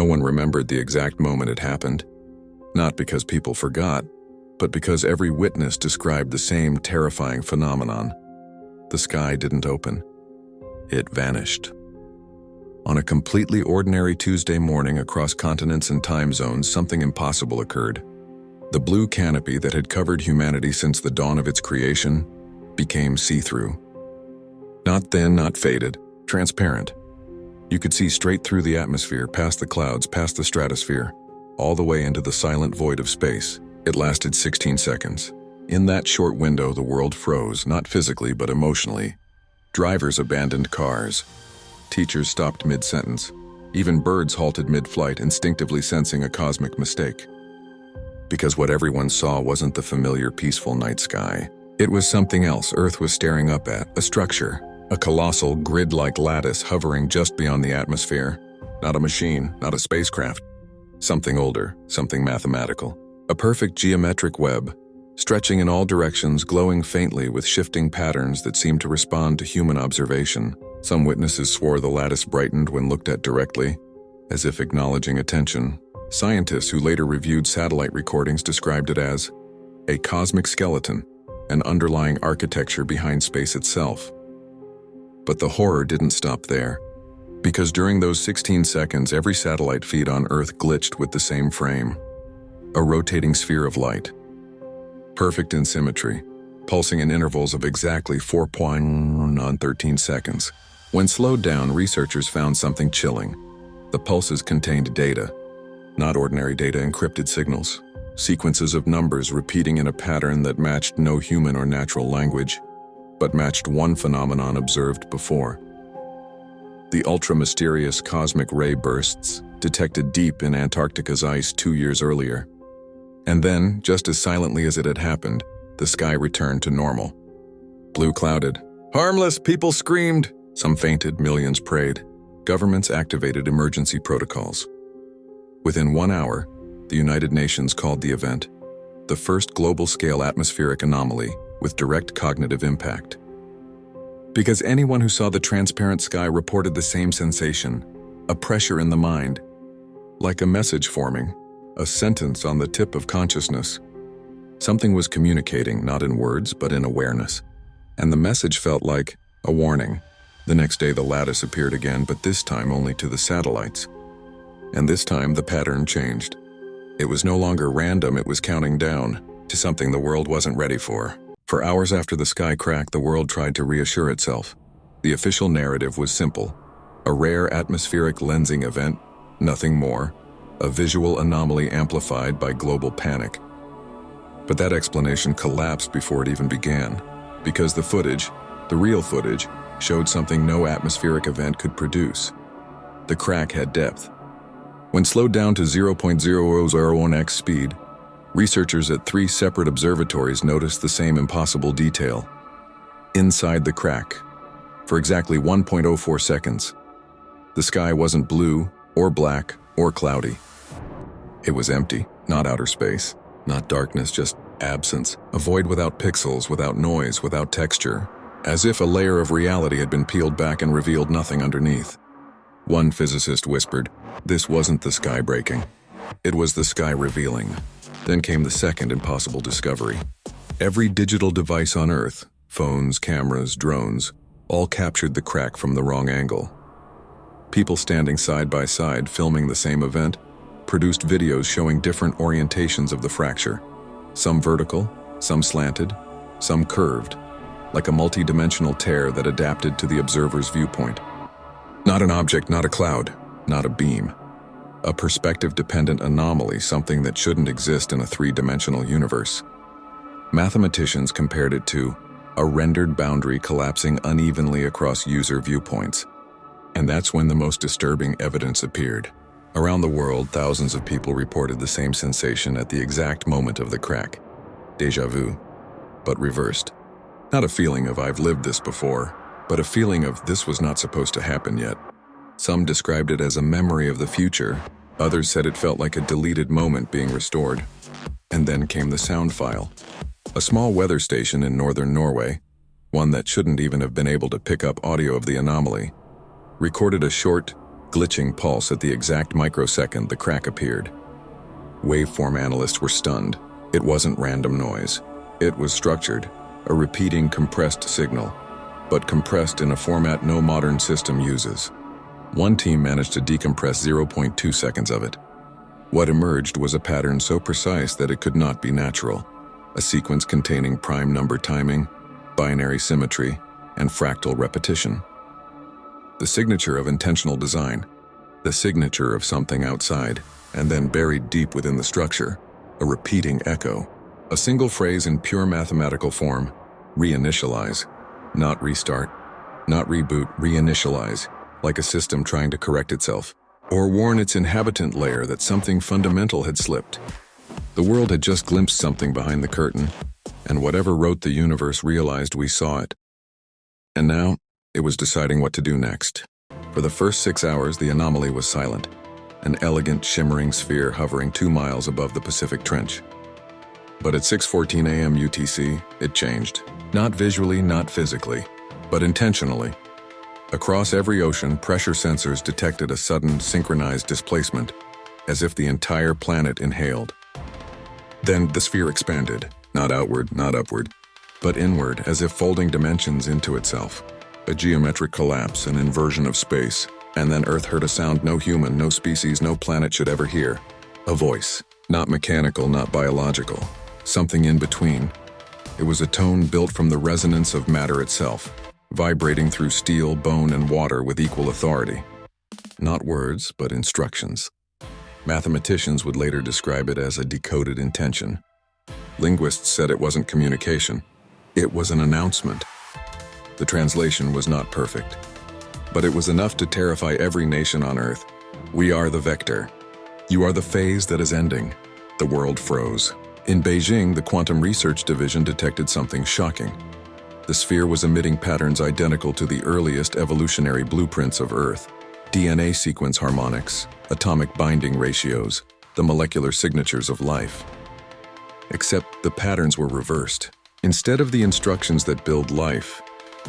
one remembered the exact moment it happened, not because people forgot, but because every witness described the same terrifying phenomenon. The sky didn't open. It vanished. On a completely ordinary Tuesday morning across continents and time zones, something impossible occurred. The blue canopy that had covered humanity since the dawn of its creation became see-through. Not thin, not faded, transparent. You could see straight through the atmosphere, past the clouds, past the stratosphere, all the way into the silent void of space. It lasted 16 seconds. In that short window, the world froze, not physically but emotionally. Drivers abandoned cars. Teachers stopped mid-sentence. Even birds halted mid-flight, instinctively sensing a cosmic mistake. Because what everyone saw wasn't the familiar peaceful night sky. It was something else Earth was staring up at, a structure, a colossal grid-like lattice hovering just beyond the atmosphere. Not a machine, not a spacecraft. Something older, something mathematical. A perfect geometric web, stretching in all directions, glowing faintly with shifting patterns that seemed to respond to human observation. Some witnesses swore the lattice brightened when looked at directly, as if acknowledging attention. Scientists who later reviewed satellite recordings described it as a cosmic skeleton, an underlying architecture behind space itself. But the horror didn't stop there, because during those 16 seconds, every satellite feed on Earth glitched with the same frame, a rotating sphere of light. Perfect in symmetry, pulsing in intervals of exactly 4.13 seconds. When slowed down, researchers found something chilling. The pulses contained data, not ordinary data, encrypted signals, sequences of numbers repeating in a pattern that matched no human or natural language, but matched one phenomenon observed before. The ultra-mysterious cosmic ray bursts detected deep in Antarctica's ice 2 years earlier. And then, just as silently as it had happened, the sky returned to normal. Blue clouded. Harmless, people screamed. Some fainted, millions prayed. Governments activated emergency protocols. Within 1 hour, the United Nations called the event the first global-scale atmospheric anomaly with direct cognitive impact. Because anyone who saw the transparent sky reported the same sensation, a pressure in the mind, like a message forming, a sentence on the tip of consciousness. Something was communicating, not in words, but in awareness. And the message felt like a warning. The next day the lattice appeared again, but this time only to the satellites. And this time the pattern changed. It was no longer random, it was counting down to something the world wasn't ready for. For hours after the sky cracked, the world tried to reassure itself. The official narrative was simple. A rare atmospheric lensing event, nothing more. A visual anomaly amplified by global panic. But that explanation collapsed before it even began, because the footage, the real footage, showed something no atmospheric event could produce. The crack had depth. When slowed down to 0.0001x speed, researchers at 3 separate observatories noticed the same impossible detail. Inside the crack, for exactly 1.04 seconds, the sky wasn't blue or black or cloudy. It was empty, not outer space, not darkness, just absence, a void without pixels, without noise, without texture, as if a layer of reality had been peeled back and revealed nothing underneath. One physicist whispered, "This wasn't the sky breaking. It was the sky revealing." Then came the second impossible discovery. Every digital device on Earth, phones, cameras, drones, all captured the crack from the wrong angle. People standing side by side filming the same event produced videos showing different orientations of the fracture. Some vertical, some slanted, some curved, like a multi-dimensional tear that adapted to the observer's viewpoint. Not an object, not a cloud, not a beam. A perspective-dependent anomaly, something that shouldn't exist in a 3-dimensional universe. Mathematicians compared it to a rendered boundary collapsing unevenly across user viewpoints. And that's when the most disturbing evidence appeared. Around the world, thousands of people reported the same sensation at the exact moment of the crack. Déjà vu, but reversed. Not a feeling of "I've lived this before," but a feeling of "this was not supposed to happen yet." Some described it as a memory of the future. Others said it felt like a deleted moment being restored. And then came the sound file. A small weather station in northern Norway, one that shouldn't even have been able to pick up audio of the anomaly, recorded a short, glitching pulse at the exact microsecond the crack appeared. Waveform analysts were stunned. It wasn't random noise. It was structured, a repeating compressed signal, but compressed in a format no modern system uses. One team managed to decompress 0.2 seconds of it. What emerged was a pattern so precise that it could not be natural, a sequence containing prime number timing, binary symmetry, and fractal repetition. The signature of intentional design, the signature of something outside, and then buried deep within the structure, a repeating echo. A single phrase in pure mathematical form: reinitialize. Not restart, not reboot, reinitialize, like a system trying to correct itself, or warn its inhabitant layer that something fundamental had slipped. The world had just glimpsed something behind the curtain, and whatever wrote the universe realized we saw it. And now, it was deciding what to do next. For the first 6 hours, the anomaly was silent, an elegant, shimmering sphere hovering 2 miles above the Pacific Trench. But at 6:14 a.m. UTC, it changed. Not visually, not physically, but intentionally. Across every ocean, pressure sensors detected a sudden, synchronized displacement, as if the entire planet inhaled. Then the sphere expanded, not outward, not upward, but inward, as if folding dimensions into itself. A geometric collapse, an inversion of space, and then Earth heard a sound no human, no species, no planet should ever hear. A voice, not mechanical, not biological, something in between. It was a tone built from the resonance of matter itself, vibrating through steel, bone, and water with equal authority. Not words, but instructions. Mathematicians would later describe it as a decoded intention. Linguists said it wasn't communication. It was an announcement. The translation was not perfect, but it was enough to terrify every nation on Earth. We are the vector. You are the phase that is ending. The world froze. In Beijing, the Quantum Research Division detected something shocking. The sphere was emitting patterns identical to the earliest evolutionary blueprints of Earth: DNA sequence harmonics, atomic binding ratios, the molecular signatures of life. Except the patterns were reversed. Instead of the instructions that build life,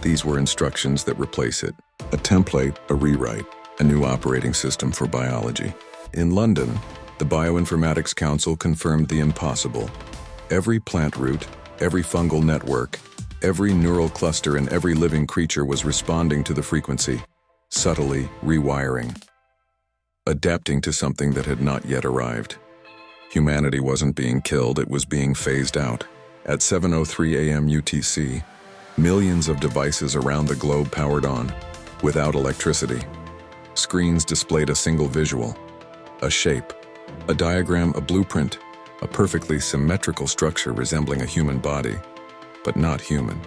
these were instructions that replace it. A template, a rewrite, a new operating system for biology. In London, the Bioinformatics Council confirmed the impossible. Every plant root, every fungal network, every neural cluster, and every living creature was responding to the frequency, subtly rewiring, adapting to something that had not yet arrived. Humanity wasn't being killed, it was being phased out. At 7:03 a.m. UTC, millions of devices around the globe powered on, without electricity. Screens displayed a single visual, a shape, a diagram, a blueprint, a perfectly symmetrical structure resembling a human body, but not human.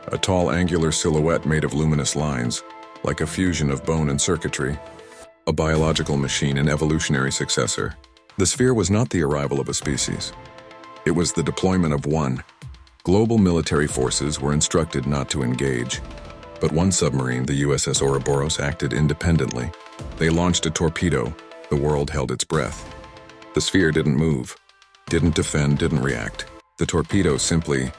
A tall angular silhouette made of luminous lines, like a fusion of bone and circuitry. A biological machine, an evolutionary successor. The sphere was not the arrival of a species. It was the deployment of one. Global military forces were instructed not to engage, but one submarine, the USS Ouroboros, acted independently. They launched a torpedo. The world held its breath. The sphere didn't move, didn't defend, didn't react. The torpedo simply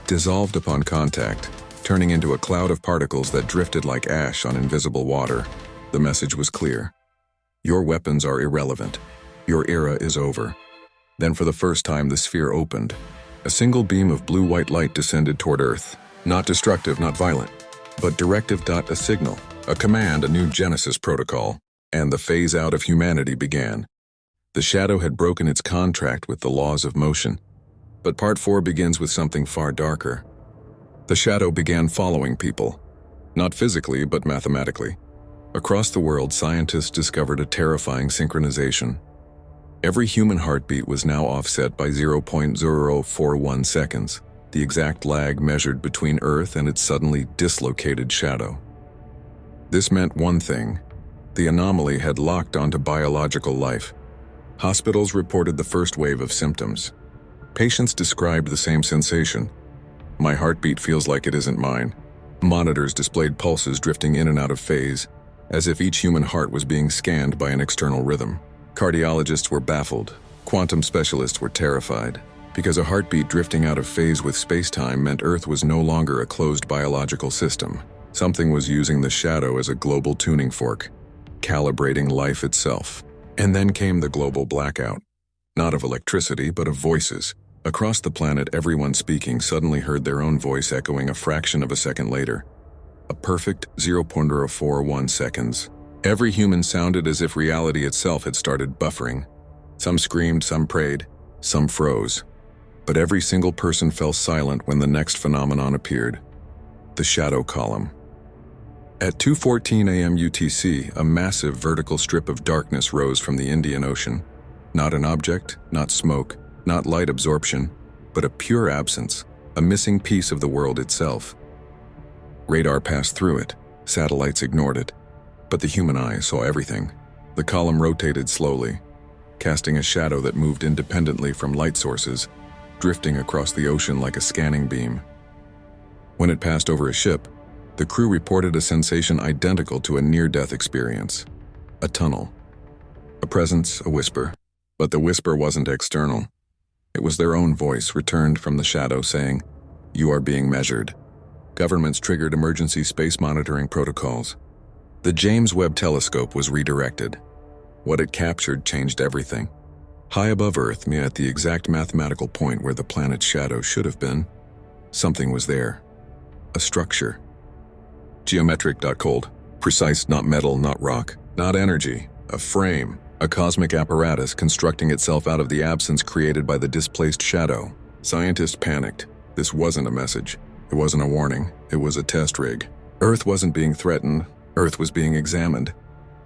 dissolved upon contact, turning into a cloud of particles that drifted like ash on invisible water. The message was clear. Your weapons are irrelevant. Your era is over. Then for the first time, the sphere opened. A single beam of blue-white light descended toward Earth. Not destructive, not violent, but directive. A signal, a command, a new Genesis protocol. And the phase-out of humanity began. The shadow had broken its contract with the laws of motion. But Part 4 begins with something far darker. The shadow began following people. Not physically, but mathematically. Across the world, scientists discovered a terrifying synchronization. Every human heartbeat was now offset by 0.041 seconds, the exact lag measured between Earth and its suddenly dislocated shadow. This meant one thing: the anomaly had locked onto biological life. Hospitals reported the first wave of symptoms. Patients described the same sensation. My heartbeat feels like it isn't mine. Monitors displayed pulses drifting in and out of phase, as if each human heart was being scanned by an external rhythm. Cardiologists were baffled. Quantum specialists were terrified, because a heartbeat drifting out of phase with space-time meant Earth was no longer a closed biological system. Something was using the shadow as a global tuning fork. calibrating life itself. And then came the global blackout. Not of electricity, but of voices. Across the planet, everyone speaking suddenly heard their own voice echoing a fraction of a second later. A perfect 0.041 seconds. Every human sounded as if reality itself had started buffering. Some screamed, some prayed, some froze. But every single person fell silent when the next phenomenon appeared. The shadow column. At 2:14 a.m. UTC, a massive vertical strip of darkness rose from the Indian Ocean. Not an object, not smoke, not light absorption, but a pure absence, a missing piece of the world itself. Radar passed through it, satellites ignored it, but the human eye saw everything. The column rotated slowly, casting a shadow that moved independently from light sources, drifting across the ocean like a scanning beam. When it passed over a ship, the crew reported a sensation identical to a near-death experience. A tunnel. A presence, a whisper. But the whisper wasn't external. It was their own voice returned from the shadow saying, "You are being measured." Governments triggered emergency space monitoring protocols. The James Webb Telescope was redirected. What it captured changed everything. High above Earth, at the exact mathematical point where the planet's shadow should have been, something was there. A structure. Geometric, not cold. Precise, not metal, not rock. Not energy. A frame. A cosmic apparatus constructing itself out of the absence created by the displaced shadow. Scientists panicked. This wasn't a message. It wasn't a warning. It was a test rig. Earth wasn't being threatened. Earth was being examined.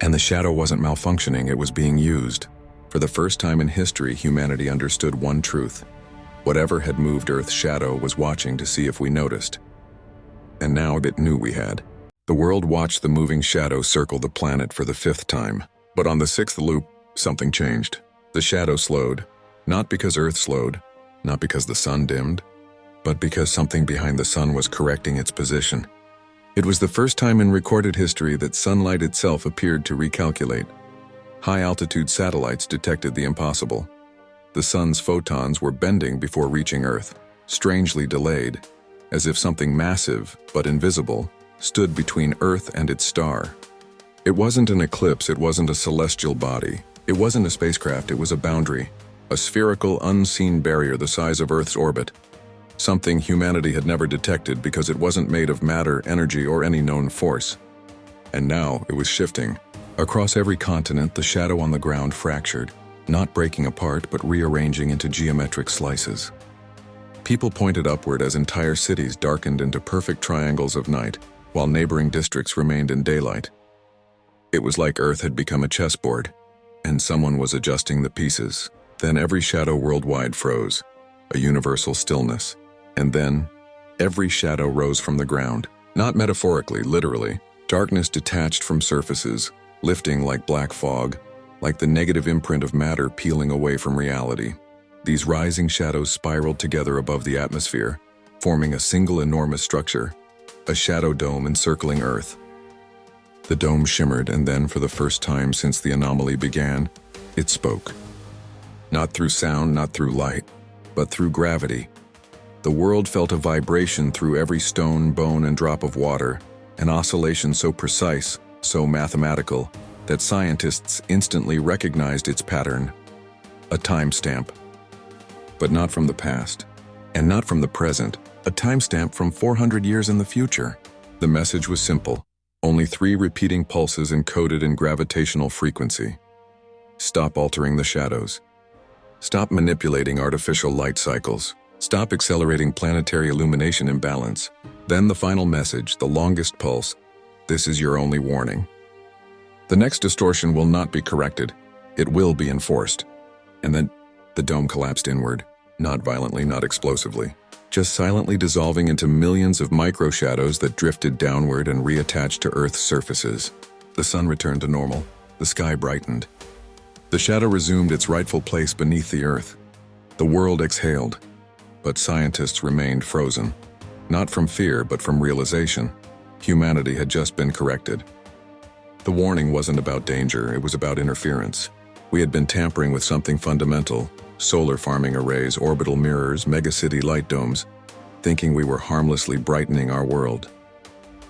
And the shadow wasn't malfunctioning. It was being used. For the first time in history, humanity understood one truth. Whatever had moved Earth's shadow was watching to see if we noticed. And now it knew we had. The world watched the moving shadow circle the planet for the 5th time. But on the 6th loop, something changed. The shadow slowed. Not because Earth slowed, not because the sun dimmed, but because something behind the sun was correcting its position. It was the first time in recorded history that sunlight itself appeared to recalculate. High-altitude satellites detected the impossible. The sun's photons were bending before reaching Earth, strangely delayed, as if something massive, but invisible, stood between Earth and its star. It wasn't an eclipse, it wasn't a celestial body. It wasn't a spacecraft, it was a boundary, a spherical, unseen barrier the size of Earth's orbit. Something humanity had never detected because it wasn't made of matter, energy, or any known force. And now it was shifting. Across every continent, the shadow on the ground fractured, not breaking apart but rearranging into geometric slices. People pointed upward as entire cities darkened into perfect triangles of night, while neighboring districts remained in daylight. It was like Earth had become a chessboard, and someone was adjusting the pieces. Then every shadow worldwide froze, a universal stillness. And then, every shadow rose from the ground, not metaphorically, literally. Darkness detached from surfaces, lifting like black fog, like the negative imprint of matter peeling away from reality. These rising shadows spiraled together above the atmosphere, forming a single enormous structure, a shadow dome encircling Earth. The dome shimmered, and then, for the first time since the anomaly began, it spoke. Not through sound, not through light, but through gravity. The world felt a vibration through every stone, bone, and drop of water, an oscillation so precise, so mathematical, that scientists instantly recognized its pattern. A timestamp. But not from the past, and not from the present, a timestamp from 400 years in the future. The message was simple, only 3 repeating pulses encoded in gravitational frequency. Stop altering the shadows. Stop manipulating artificial light cycles. Stop accelerating planetary illumination imbalance. Then the final message, the longest pulse. This is your only warning. The next distortion will not be corrected. It will be enforced. And then the dome collapsed inward, not violently, not explosively, just silently dissolving into millions of micro-shadows that drifted downward and reattached to Earth's surfaces. The sun returned to normal. The sky brightened. The shadow resumed its rightful place beneath the Earth. The world exhaled, but scientists remained frozen. Not from fear, but from realization. Humanity had just been corrected. The warning wasn't about danger, it was about interference. We had been tampering with something fundamental, solar farming arrays, orbital mirrors, megacity light domes, thinking we were harmlessly brightening our world.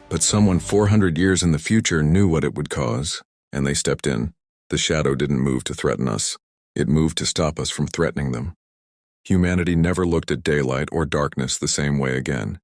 But someone 400 years in the future knew what it would cause, and they stepped in. The shadow didn't move to threaten us. It moved to stop us from threatening them. Humanity never looked at daylight or darkness the same way again.